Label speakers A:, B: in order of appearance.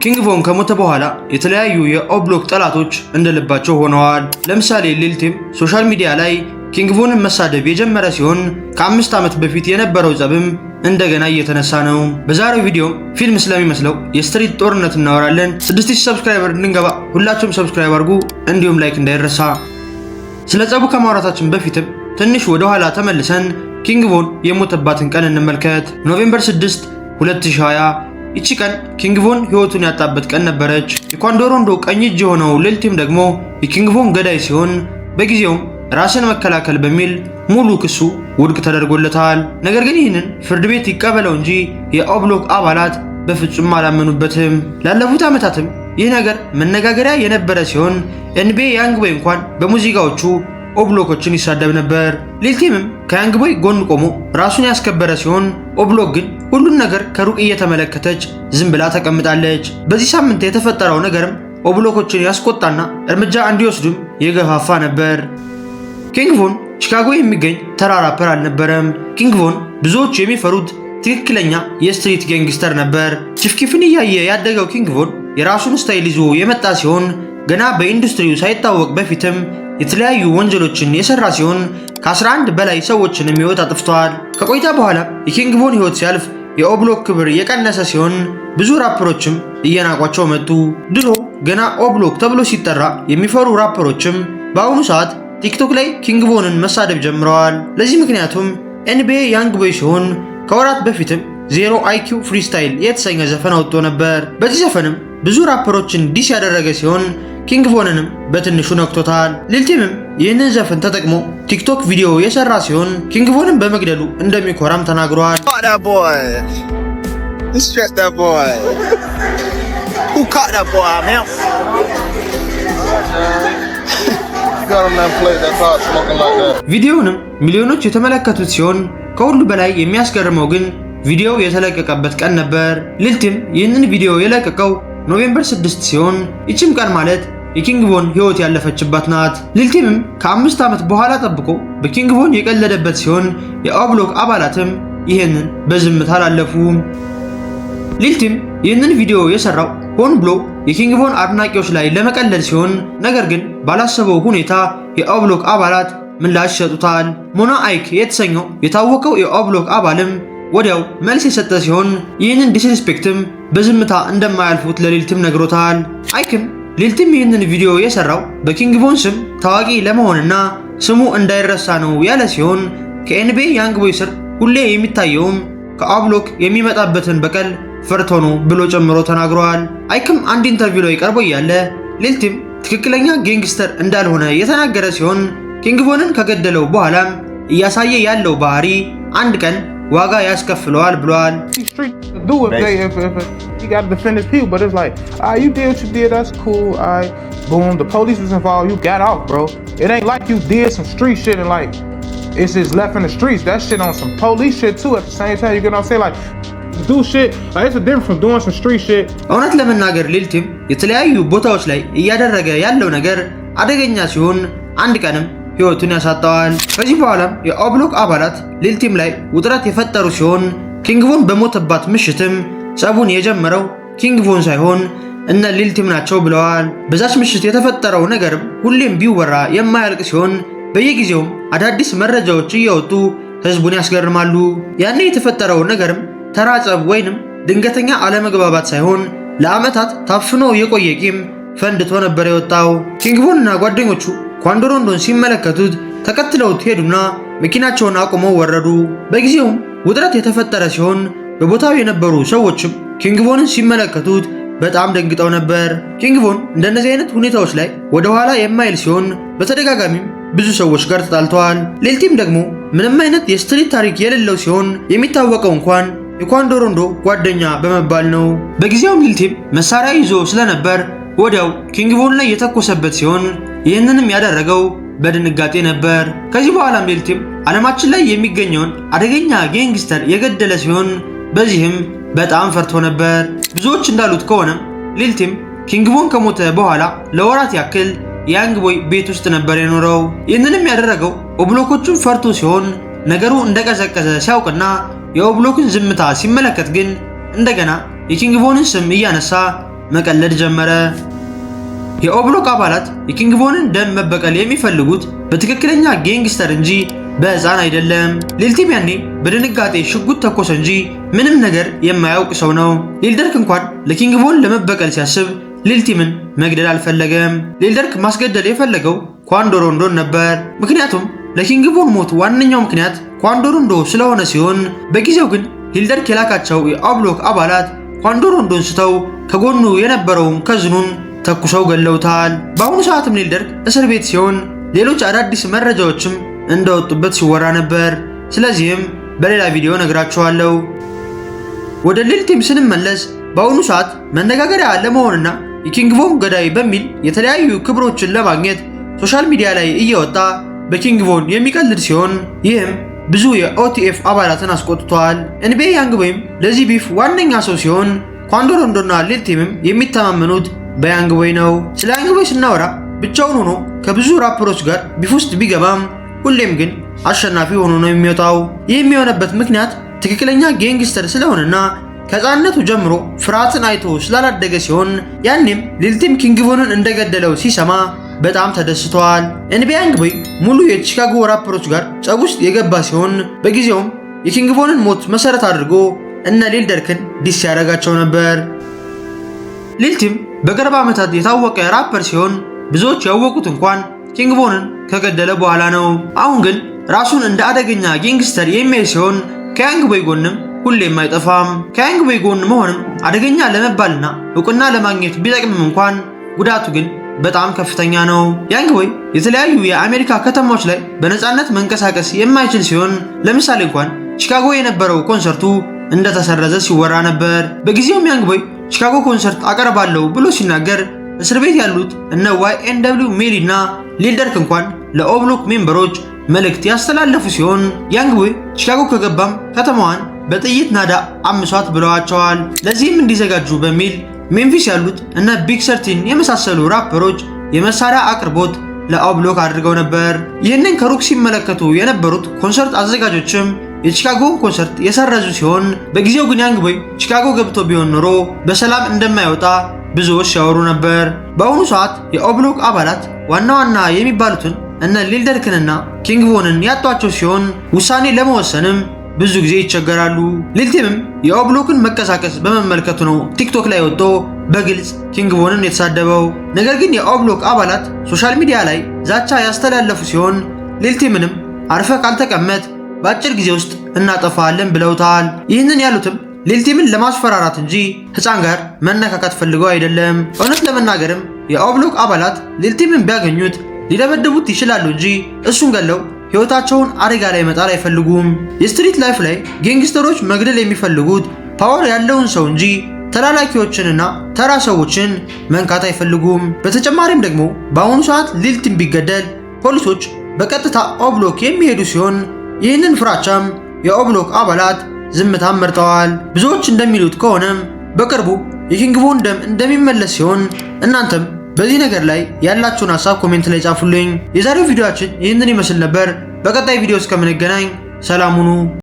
A: ኪንግ ቮን ከሞተ በኋላ የተለያዩ የኦብሎክ ጠላቶች እንደልባቸው ሆነዋል። ለምሳሌ ሊልቲም ሶሻል ሚዲያ ላይ ኪንግ ቮንን መሳደብ የጀመረ ሲሆን ከ5 ዓመት በፊት የነበረው ጸብም እንደገና እየተነሳ ነው። በዛሬው ቪዲዮ ፊልም ስለሚመስለው የስትሪት ጦርነት እናወራለን። 6000 ሰብስክራይበር እንድንገባ ሁላችሁም ሰብስክራይብ አድርጉ፣ እንዲሁም ላይክ እንዳይረሳ። ስለ ጸቡ ከማውራታችን በፊትም ትንሽ ወደ ኋላ ተመልሰን ኪንግ ቮን የሞተባትን ቀን እንመልከት። ኖቬምበር 6 2020 ይቺ ቀን ኪንግ ቮን ህይወቱን ያጣበት ቀን ነበረች። የኳንዶ ሮንዶ ቀኝ እጅ የሆነው ሊልቲም ደግሞ የኪንግ ቮን ገዳይ ሲሆን በጊዜውም ራስን መከላከል በሚል ሙሉ ክሱ ውድቅ ተደርጎለታል። ነገር ግን ይህንን ፍርድ ቤት ይቀበለው እንጂ የኦብሎክ አባላት በፍጹም አላመኑበትም። ላለፉት ዓመታትም ይህ ነገር መነጋገሪያ የነበረ ሲሆን ኤንቢኤ ያንግቦይ እንኳን በሙዚቃዎቹ ኦብሎኮችን ይሳደብ ነበር። ሊልቲምም ከያንግቦይ ጎን ቆሞ ራሱን ያስከበረ ሲሆን ኦብሎክ ግን ሁሉን ነገር ከሩቅ እየተመለከተች ዝም ብላ ተቀምጣለች። በዚህ ሳምንት የተፈጠረው ነገርም ኦብሎኮችን ያስቆጣና እርምጃ እንዲወስዱም የገፋፋ ነበር። ኪንግ ቮን ቺካጎ የሚገኝ ተራ ራፐር አልነበረም። ኪንግ ቮን ብዙዎች የሚፈሩት ትክክለኛ የስትሪት ጋንግስተር ነበር። ቺፍኪፍን እያየ ያደገው ኪንግ ቮን የራሱን ስታይል ይዞ የመጣ ሲሆን ገና በኢንዱስትሪው ሳይታወቅ በፊትም የተለያዩ ወንጀሎችን የሰራ ሲሆን ከ11 በላይ ሰዎችንም ሕይወት አጥፍቷል። ከቆይታ በኋላ የኪንግ ቮን ሕይወት ሲያልፍ የኦብሎክ ክብር የቀነሰ ሲሆን ብዙ ራፐሮችም እየናቋቸው መጡ። ድሮ ገና ኦብሎክ ተብሎ ሲጠራ የሚፈሩ ራፐሮችም በአሁኑ ሰዓት ቲክቶክ ላይ ኪንግ ቮንን መሳደብ ጀምረዋል። ለዚህ ምክንያቱም ኤንቢኤ ያንግቦይ ሲሆን ከወራት በፊትም ዜሮ አይኪው ፍሪስታይል የተሰኘ ዘፈን አውጥቶ ነበር። በዚህ ዘፈንም ብዙ ራፐሮችን ዲስ ያደረገ ሲሆን ኪንግ ቮንንም በትንሹ ነክቶታል። ሊልቲምም ይህንን ዘፈን ተጠቅሞ ቲክቶክ ቪዲዮ የሰራ ሲሆን ኪንግ ቮንን በመግደሉ እንደሚኮራም ተናግሯል። ቪዲዮውንም ሚሊዮኖች የተመለከቱት ሲሆን ከሁሉ በላይ የሚያስገርመው ግን ቪዲዮው የተለቀቀበት ቀን ነበር። ሊልቲም ይህንን ቪዲዮ የለቀቀው ኖቬምበር 6 ሲሆን ይችም ቀን ማለት የኪንግ ቮን ህይወት ያለፈችባት ናት። ሊልቲምም ከ5 ዓመት በኋላ ጠብቆ በኪንግ ቮን የቀለደበት ሲሆን የኦብሎክ አባላትም ይህንን በዝምታ አላለፉም። ሊልቲም ይህንን ቪዲዮ የሰራው ሆን ብሎ የኪንግ ቮን አድናቂዎች ላይ ለመቀለድ ሲሆን ነገር ግን ባላሰበው ሁኔታ የኦብሎክ አባላት ምላሽ ይሰጡታል። ሞና አይክ የተሰኘው የታወቀው የኦብሎክ አባልም ወዲያው መልስ የሰጠ ሲሆን ይህንን ዲስሪስፔክትም በዝምታ እንደማያልፉት ለሊልቲም ነግሮታል። አይክም ሊልቲም ይህንን ቪዲዮ የሰራው በኪንግ ቮን ስም ታዋቂ ለመሆንና ስሙ እንዳይረሳ ነው ያለ ሲሆን ከኤንቢኤ ያንግቦይ ስር ሁሌ የሚታየውም ከኦብሎክ የሚመጣበትን በቀል ፈርቶ ነው ብሎ ጨምሮ ተናግሯል። አይክም አንድ ኢንተርቪው ላይ ቀርቦ እያለ ሊልቲም ትክክለኛ ጋንግስተር እንዳልሆነ የተናገረ ሲሆን ኪንግ ቮንን ከገደለው በኋላም እያሳየ ያለው ባህሪ አንድ ቀን ዋጋ ያስከፍለዋል ብሏል።
B: It's just left in the streets. That shit on some police shit too. At the same time, you get what I'm saying? Like, do shit. Like, it's a difference from doing some street shit.
A: እውነት ለመናገር ሊልቲም የተለያዩ ቦታዎች ላይ እያደረገ ያለው ነገር አደገኛ ሲሆን አንድ ቀንም ህይወቱን ያሳጣዋል። ከዚህ በኋላም የኦብሎክ አባላት ሊልቲም ላይ ውጥረት የፈጠሩ ሲሆን ኪንግ ቮን በሞተባት ምሽትም ጸቡን የጀመረው ኪንግ ቮን ሳይሆን እነ ሊልቲም ናቸው ብለዋል። በዛች ምሽት የተፈጠረው ነገርም ሁሌም ቢወራ የማያልቅ ሲሆን በየጊዜውም አዳዲስ መረጃዎች እየወጡ ህዝቡን ያስገርማሉ። ያኔ የተፈጠረው ነገርም ተራ ጸብ ወይንም ድንገተኛ አለመግባባት ሳይሆን ለዓመታት ታፍኖ የቆየ ቂም ፈንድቶ ነበር የወጣው። ኪንግ ቮንና ጓደኞቹ ኳንዶ ሮንዶን ሲመለከቱት ተከትለውት ሄዱና መኪናቸውን አቁመው ወረዱ። በጊዜውም ውጥረት የተፈጠረ ሲሆን በቦታው የነበሩ ሰዎችም ኪንግ ቮንን ሲመለከቱት በጣም ደንግጠው ነበር። ኪንግ ቮን እንደነዚህ አይነት ሁኔታዎች ላይ ወደ ኋላ የማይል ሲሆን በተደጋጋሚም ብዙ ሰዎች ጋር ተጣልተዋል። ሊልቲም ደግሞ ምንም አይነት የስትሪት ታሪክ የሌለው ሲሆን የሚታወቀው እንኳን የኳንዶ ሮንዶ ጓደኛ በመባል ነው። በጊዜውም ሊልቲም መሳሪያ ይዞ ስለነበር ወዲያው ኪንግ ቮን ላይ የተኮሰበት ሲሆን ይህንንም ያደረገው በድንጋጤ ነበር። ከዚህ በኋላም ሊልቲም ዓለማችን ላይ የሚገኘውን አደገኛ ጋንግስተር የገደለ ሲሆን በዚህም በጣም ፈርቶ ነበር። ብዙዎች እንዳሉት ከሆነ ሊልቲም ኪንግ ቮን ከሞተ በኋላ ለወራት ያክል ያንግቦይ ቤት ውስጥ ነበር የኖረው። ይህንንም ያደረገው ኦብሎኮቹን ፈርቶ ሲሆን ነገሩ እንደቀዘቀዘ ሲያውቅና የኦብሎክን ዝምታ ሲመለከት ግን እንደገና የኪንግ ቮንን ስም እያነሳ መቀለድ ጀመረ። የኦብሎክ አባላት የኪንግ ቮንን ደም መበቀል የሚፈልጉት በትክክለኛ ጌንግስተር እንጂ በሕፃን አይደለም። ሊልቲም ያኔ በድንጋጤ ሽጉጥ ተኮሰ እንጂ ምንም ነገር የማያውቅ ሰው ነው። ሊልደርክ እንኳን ለኪንግ ቮን ለመበቀል ሲያስብ ሊልቲምን መግደል አልፈለገም። ሊልደርክ ማስገደል የፈለገው ኳንዶሮንዶን ነበር። ምክንያቱም ለኪንግ ቮን ሞት ዋነኛው ምክንያት ኳንዶሮንዶ ስለሆነ ሲሆን፣ በጊዜው ግን ሊልደርክ የላካቸው የኦብሎክ አባላት ኳንዶሮንዶን ስተው ከጎኑ የነበረውን ከዝኑን ተኩሰው ገለውታል። በአሁኑ ሰዓትም ሊልደርክ እስር ቤት ሲሆን ሌሎች አዳዲስ መረጃዎችም እንደወጡበት ሲወራ ነበር። ስለዚህም በሌላ ቪዲዮ ነግራችኋለሁ። ወደ ሊልቲም ስንመለስ በአሁኑ ሰዓት መነጋገሪያ ለመሆንና የኪንግ ቮን ገዳይ በሚል የተለያዩ ክብሮችን ለማግኘት ሶሻል ሚዲያ ላይ እየወጣ በኪንግ ቮን የሚቀልድ ሲሆን ይህም ብዙ የኦቲኤፍ አባላትን አስቆጥቷል። ኤንቢኤ ያንግቦይም ለዚህ ቢፍ ዋነኛ ሰው ሲሆን ኳንዶሮንዶና ሊልቲምም የሚተማመኑት በያንግቦይ ነው። ስለ ያንግቦይ ስናወራ ብቻውን ሆኖ ከብዙ ራፐሮች ጋር ቢፍ ውስጥ ቢገባም ሁሌም ግን አሸናፊ ሆኖ ነው የሚወጣው። ይህ የሚሆነበት ምክንያት ትክክለኛ ጌንግስተር ስለሆነና ከሕፃንነቱ ጀምሮ ፍርሃትን አይቶ ስላላደገ ሲሆን ያኔም ሊልቲም ኪንግ ቮንን እንደገደለው ሲሰማ በጣም ተደስተዋል። ኤንቢኤ ያንግቦይ ሙሉ የቺካጎ ራፐሮች ጋር ጸብ ውስጥ የገባ ሲሆን በጊዜውም የኪንግ ቮንን ሞት መሰረት አድርጎ እነ ሊልደርክን ዲስ ያደረጋቸው ነበር። ሊልቲም በቅርብ ዓመታት የታወቀ ራፐር ሲሆን ብዙዎች ያወቁት እንኳን ኪንግ ቮንን ከገደለ በኋላ ነው። አሁን ግን ራሱን እንደ አደገኛ ጌንግስተር የሚያይ ሲሆን ከያንግቦይ ጎንም ሁሌም አይጠፋም። ከያንግቦይ ጎን መሆንም አደገኛ ለመባልና እውቅና ለማግኘት ቢጠቅምም እንኳን ጉዳቱ ግን በጣም ከፍተኛ ነው። ያንግቦይ የተለያዩ የአሜሪካ ከተሞች ላይ በነፃነት መንቀሳቀስ የማይችል ሲሆን ለምሳሌ እንኳን ቺካጎ የነበረው ኮንሰርቱ እንደተሰረዘ ሲወራ ነበር። በጊዜውም ያንግቦይ ቺካጎ ኮንሰርት አቀርባለሁ ብሎ ሲናገር እስር ቤት ያሉት እነ YNW ሜሊ እና ሊልደርክ እንኳን ለኦብሎክ ሜምበሮች መልእክት ያስተላለፉ ሲሆን ያንግቦይ ቺካጎ ከገባም ከተማዋን በጥይት ናዳ አምሷት ብለዋቸዋል። ለዚህም እንዲዘጋጁ በሚል ሜምፊስ ያሉት እነ ቢግ ሰርቲን የመሳሰሉ ራፐሮች የመሳሪያ አቅርቦት ለኦብሎክ አድርገው ነበር። ይህንን ከሩቅ ሲመለከቱ የነበሩት ኮንሰርት አዘጋጆችም የቺካጎን ኮንሰርት የሰረዙ ሲሆን በጊዜው ግን ያንግቦይ ቺካጎ ገብቶ ቢሆን ኖሮ በሰላም እንደማይወጣ ብዙዎች ሲያወሩ ነበር። በአሁኑ ሰዓት የኦብሎክ አባላት ዋና ዋና የሚባሉትን እነ ሊልደርክንና ኪንግ ቮንን ያጧቸው ሲሆን ውሳኔ ለመወሰንም ብዙ ጊዜ ይቸገራሉ። ሊልቲምም የኦብሎክን መቀሳቀስ በመመልከቱ ነው ቲክቶክ ላይ ወጥቶ በግልጽ ኪንግ ቮንን የተሳደበው። ነገር ግን የኦብሎክ አባላት ሶሻል ሚዲያ ላይ ዛቻ ያስተላለፉ ሲሆን ሊልቲምንም አርፈ ካልተቀመጥ በአጭር ጊዜ ውስጥ እናጠፋለን ብለውታል። ይህንን ያሉትም ሊልቲምን ለማስፈራራት እንጂ ሕፃን ጋር መነካካት ፈልገው አይደለም። እውነት ለመናገርም የኦብሎክ አባላት ሊልቲምን ቢያገኙት ሊደበድቡት ይችላሉ እንጂ እሱን ገለው ሕይወታቸውን አደጋ ላይ መጣል አይፈልጉም። የስትሪት ላይፍ ላይ ጌንግስተሮች መግደል የሚፈልጉት ፓወር ያለውን ሰው እንጂ ተላላኪዎችንና ተራ ሰዎችን መንካት አይፈልጉም። በተጨማሪም ደግሞ በአሁኑ ሰዓት ሊልቲም ቢገደል ፖሊሶች በቀጥታ ኦብሎክ የሚሄዱ ሲሆን ይህንን ፍራቻም የኦብሎክ አባላት ዝምታን መርጠዋል። ብዙዎች እንደሚሉት ከሆነም በቅርቡ የኪንግ ቮን ደም እንደሚመለስ ሲሆን እናንተም በዚህ ነገር ላይ ያላችሁን ሐሳብ ኮሜንት ላይ ጻፉልኝ። የዛሬው ቪዲዮአችን ይህንን ይመስል ነበር። በቀጣይ ቪዲዮ እስከምንገናኝ ሰላም ሁኑ።